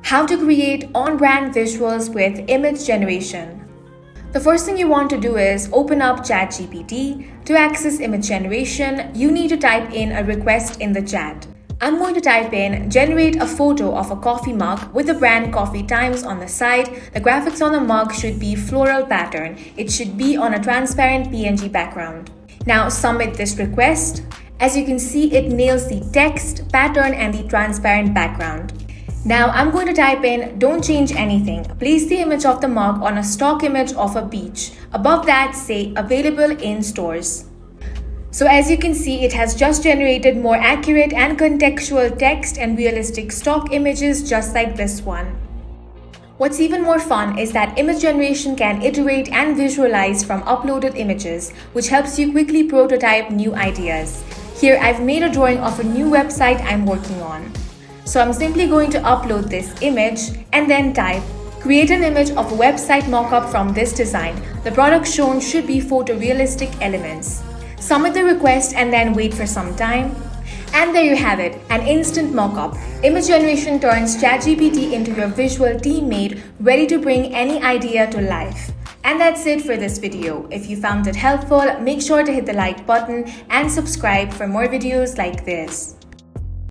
How to create on-brand visuals with image generation. The first thing you want to do is open up ChatGPT. To access image generation, you need to type in a request in the chat. I'm going to type in generate a photo of a coffee mug with the brand Coffee Times on the side. The graphics on the mug should be floral pattern. It should be on a transparent PNG background. Now submit this request. As you can see, it nails the text, pattern and the transparent background. Now I'm going to type in don't change anything. Place the image of the mug on a stock image of a beach. Above that, say available in stores. So as you can see, it has just generated more accurate and contextual text and realistic stock images just like this one. What's even more fun is that image generation can iterate and visualize from uploaded images, which helps you quickly prototype new ideas. Here I've made a drawing of a new website I'm working on. So I'm simply going to upload this image and then type create an image of a website mockup from this design. The product shown should be photorealistic elements. Submit the request and then wait for some time. And there you have it, an instant mockup. Image generation turns ChatGPT into your visual teammate ready to bring any idea to life. And that's it for this video. If you found it helpful, make sure to hit the like button and subscribe for more videos like this.